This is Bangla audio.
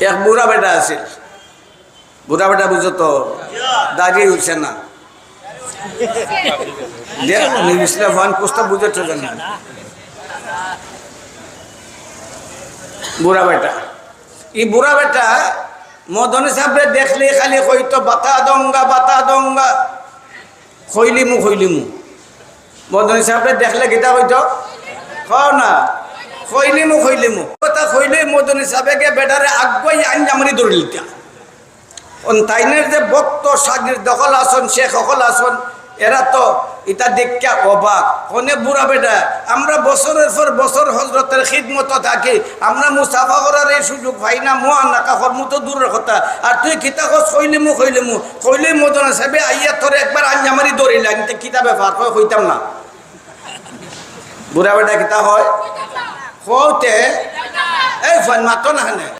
এক বুড়া বেটা আছে, বুড়া বেটা বুঝো তো, দাঁড়িয়ে উঠছে না, বুঝেছ না, বুড়া বেটা। এই বুড়া বেটা মদন সাহেবরে দেখলে খালি কইতো বাতা দঙ্গা, খইলিমু। মদন সাহেবরে দেখলে গীতা কইতো খাও না, খইলিমু কথা খইলে মদন সাহেবকে বেটারে আগুয়াই আঞ্জামানি ধরিলিতা। তাইনের যে বক্ত সাগির দখল আসন শেখ সকল আসন, এরা তো এটা দেখা অবাক। কোনে বুড়া বেটা, আমরা বছরের পর বছর হজরতের খিদমত থাকি, আমরা মুসাফা করার এই সুযোগ পাই না, নাকা কর্ম তো দূরের কথা। আর তুই কিতা কস খইলিমু কইলে মদন সাহেবে আইয়া তোরে একবার আঞ্জামারি ধরিলাম, কিতা ব্যাপার কইতাম না। বুড়া বেটা কিতা হয় হতে এই মাতো না।